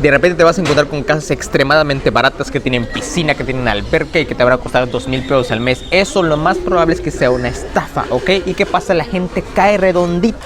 de repente te vas a encontrar con casas extremadamente baratas que tienen piscina, que tienen alberca y que te van a costar 2,000 pesos al mes. Eso lo más probable es que sea una estafa, ¿ok? ¿Y qué pasa? La gente cae redondita.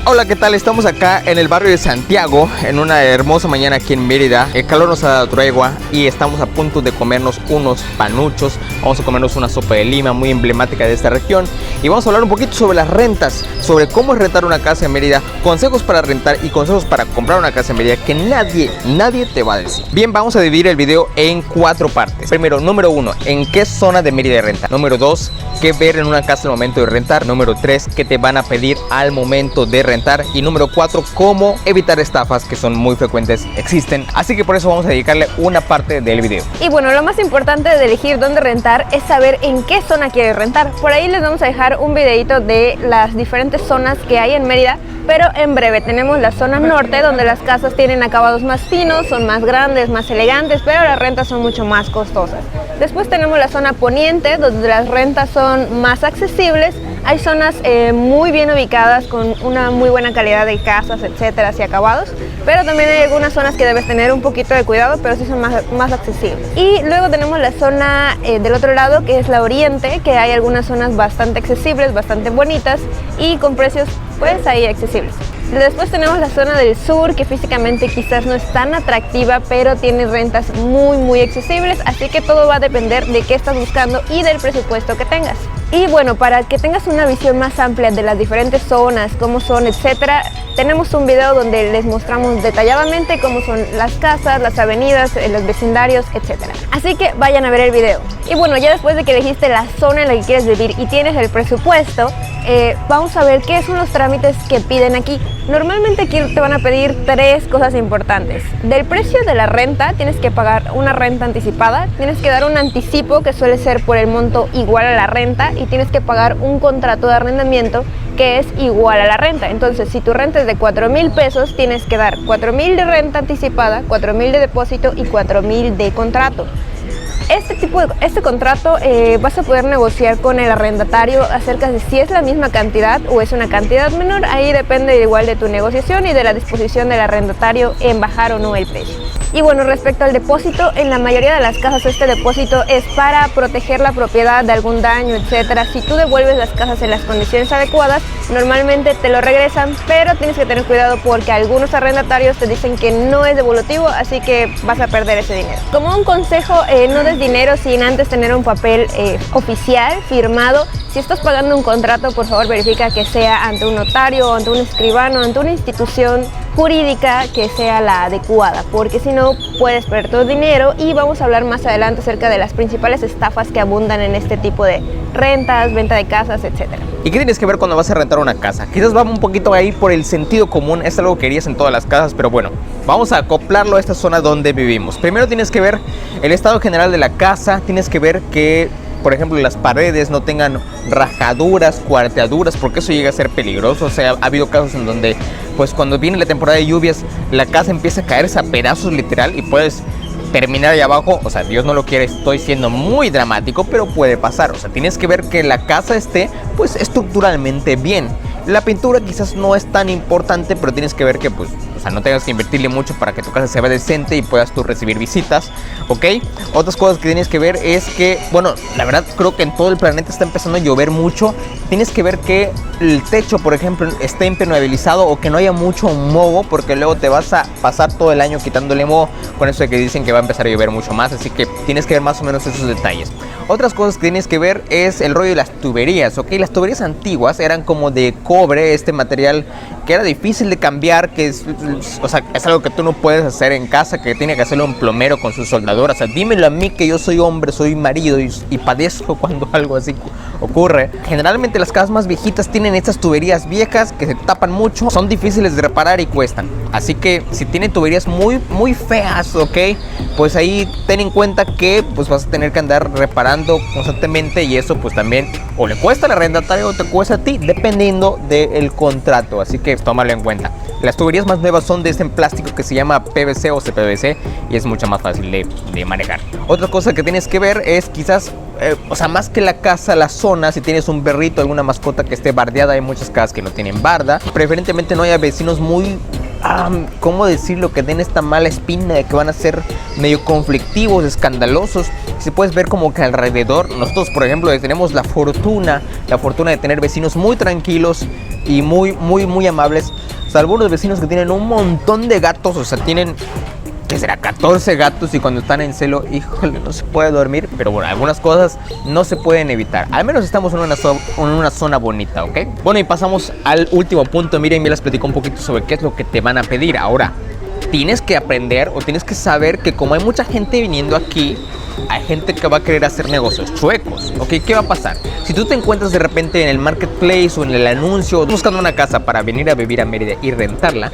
Hola, ¿qué tal? Estamos acá en el barrio de Santiago, en una hermosa mañana aquí en Mérida. El calor nos ha dado tregua y estamos a punto de comernos unos panuchos. Vamos a comernos una sopa de lima muy emblemática de esta región. Y vamos a hablar un poquito sobre las rentas, sobre cómo es rentar una casa en Mérida, consejos para rentar y consejos para comprar una casa en Mérida que nadie te va a decir. Bien, vamos a dividir el video en 4 partes. Primero, número 1, ¿en qué zona de Mérida renta? Número 2, ¿qué ver en una casa al momento de rentar? Número 3, ¿qué te van a pedir al momento de rentar? Y número 4, cómo evitar estafas que son muy frecuentes, existen. Así que por eso vamos a dedicarle una parte del video. Y bueno, lo más importante de elegir dónde rentar es saber en qué zona quieres rentar. Por ahí les vamos a dejar un videito de las diferentes zonas que hay en Mérida, pero en breve. Tenemos la zona norte, donde las casas tienen acabados más finos, son más grandes, más elegantes, pero las rentas son mucho más costosas. Después tenemos la zona poniente, donde las rentas son más accesibles. Hay zonas muy bien ubicadas con una muy buena calidad de casas, etcétera, y acabados, pero también hay algunas zonas que debes tener un poquito de cuidado, pero sí son más accesibles. Y luego tenemos la zona del otro lado, que es la oriente, que hay algunas zonas bastante accesibles, bastante bonitas y con precios pues ahí accesibles. Después tenemos la zona del sur, que físicamente quizás no es tan atractiva, pero tiene rentas muy accesibles, así que todo va a depender de qué estás buscando y del presupuesto que tengas. Y bueno, para que tengas una visión más amplia de las diferentes zonas, cómo son, etcétera, tenemos un video donde les mostramos detalladamente cómo son las casas, las avenidas, los vecindarios, etcétera. Así que vayan a ver el video. Y bueno, ya después de que elegiste la zona en la que quieres vivir y tienes el presupuesto, vamos a ver qué son los trámites que piden aquí. Normalmente aquí te van a pedir 3 cosas importantes. Del precio de la renta, tienes que pagar una renta anticipada, tienes que dar un anticipo que suele ser por el monto igual a la renta y tienes que pagar un contrato de arrendamiento que es igual a la renta. Entonces, si tu renta es de 4,000 pesos, tienes que dar 4,000 de renta anticipada, 4,000 de depósito y 4,000 de contrato. Este contrato vas a poder negociar con el arrendatario acerca de si es la misma cantidad o es una cantidad menor. Ahí depende igual de tu negociación y de la disposición del arrendatario en bajar o no el precio. Y bueno, respecto al depósito, en la mayoría de las casas este depósito es para proteger la propiedad de algún daño, etcétera. Si tú devuelves las casas en las condiciones adecuadas, normalmente te lo regresan, pero tienes que tener cuidado porque algunos arrendatarios te dicen que no es devolutivo, así que vas a perder ese dinero. Como un consejo, no des dinero sin antes tener un papel oficial, firmado. Si estás pagando un contrato, por favor verifica que sea ante un notario, ante un escribano, ante una institución jurídica que sea la adecuada, porque si no puedes perder tu dinero. Y vamos a hablar más adelante acerca de las principales estafas que abundan en este tipo de rentas, venta de casas, etcétera. ¿Y qué tienes que ver cuando vas a rentar una casa? Quizás va un poquito ahí por el sentido común, es algo que querías en todas las casas, pero bueno, vamos a acoplarlo a esta zona donde vivimos. Primero tienes que ver el estado general de la casa, tienes que ver que, por ejemplo, las paredes no tengan rajaduras, cuarteaduras, porque eso llega a ser peligroso. O sea, ha habido casos en donde, pues cuando viene la temporada de lluvias, la casa empieza a caerse a pedazos literal y puedes terminar ahí abajo. O sea, Dios no lo quiere, estoy siendo muy dramático, pero puede pasar. O sea, tienes que ver que la casa esté, pues, estructuralmente bien. La pintura quizás no es tan importante, pero tienes que ver que, pues, o sea, no tengas que invertirle mucho para que tu casa se vea decente y puedas tú recibir visitas, ¿ok? Otras cosas que tienes que ver es que, bueno, la verdad creo que en todo el planeta está empezando a llover mucho. Tienes que ver que el techo, por ejemplo, esté impermeabilizado o que no haya mucho moho, porque luego te vas a pasar todo el año quitándole moho con eso de que dicen que va a empezar a llover mucho más, así que tienes que ver más o menos esos detalles. Otras cosas que tienes que ver es el rollo de las tuberías, ¿ok? Las tuberías antiguas eran como de cobre, este material que era difícil de cambiar, que es, o sea, es algo que tú no puedes hacer en casa, que tiene que hacerlo un plomero con sus soldadoras. O sea, dímelo a mí, que yo soy hombre, soy marido y padezco cuando algo así ocurre. Generalmente las casas más viejitas tienen estas tuberías viejas que se tapan mucho, son difíciles de reparar y cuestan. Así que si tienen tuberías muy feas, ¿ok? Pues ahí ten en cuenta que pues vas a tener que andar reparando constantemente, y eso pues también o le cuesta al arrendatario o te cuesta a ti, dependiendo del contrato. Así que tómalo en cuenta. Las tuberías más nuevas son de este plástico que se llama PVC o CPVC y es mucho más fácil de manejar. Otra cosa que tienes que ver es quizás, más que la casa, la zona, si tienes un perrito, alguna mascota que esté bardeada, hay muchas casas que no tienen barda. Preferentemente no haya vecinos muy, ¿cómo decirlo? Que den esta mala espina de que van a ser medio conflictivos, escandalosos. Si puedes ver como que alrededor, nosotros por ejemplo tenemos la fortuna de tener vecinos muy tranquilos y muy amables. O sea, algunos vecinos que tienen un montón de gatos, o sea, tienen, ¿qué será? 14 gatos y cuando están en celo, híjole, no se puede dormir. Pero bueno, algunas cosas no se pueden evitar. Al menos estamos en una zona bonita, ¿ok? Bueno, y pasamos al último punto. Miren, me les platico un poquito sobre qué es lo que te van a pedir. Ahora, tienes que aprender o tienes que saber que como hay mucha gente viniendo aquí, hay gente que va a querer hacer negocios chuecos, ¿ok? ¿Qué va a pasar? Si tú te encuentras de repente en el marketplace o en el anuncio buscando una casa para venir a vivir a Mérida y rentarla,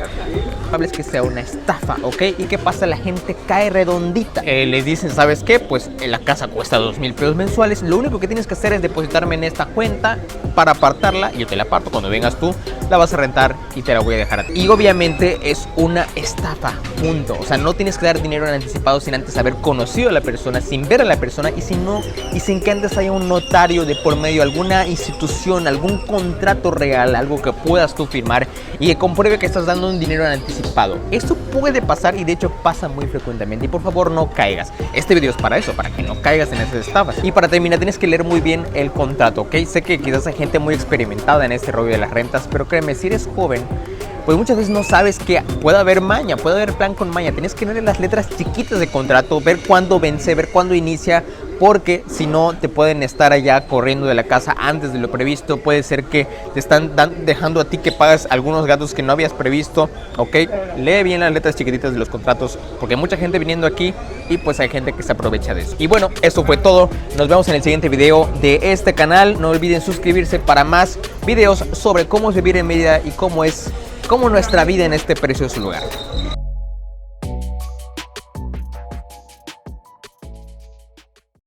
es que sea una estafa, ¿ok? ¿Y qué pasa? La gente cae redondita. Les dicen, ¿sabes qué? Pues la casa cuesta 2,000 pesos mensuales. Lo único que tienes que hacer es depositarme en esta cuenta para apartarla. Yo te la aparto. Cuando vengas tú, la vas a rentar y te la voy a dejar a ti. Y obviamente es una estafa, punto. O sea, no tienes que dar dinero en anticipado sin antes haber conocido a la persona, sin ver a la persona y sin que antes haya un notario de por medio, alguna institución, algún contrato real, algo que puedas tú firmar y que compruebe que estás dando un dinero en anticipado. Esto puede pasar y de hecho pasa muy frecuentemente y por favor no caigas. Este video es para eso, para que no caigas en esas estafas. Y para terminar tienes que leer muy bien el contrato, ¿ok? Sé que quizás hay gente muy experimentada en este rollo de las rentas, pero créeme, si eres joven, pues muchas veces no sabes que puede haber maña, puede haber plan con maña. Tienes que leer las letras chiquitas de contrato, ver cuándo vence, ver cuándo inicia, porque si no te pueden estar allá corriendo de la casa antes de lo previsto. Puede ser que te están dejando a ti que pagas algunos gastos que no habías previsto, ¿ok? Lee bien las letras chiquititas de los contratos, porque hay mucha gente viniendo aquí y pues hay gente que se aprovecha de eso. Y bueno, eso fue todo. Nos vemos en el siguiente video de este canal. No olviden suscribirse para más videos sobre cómo vivir en Mérida y cómo nuestra vida en este precioso lugar.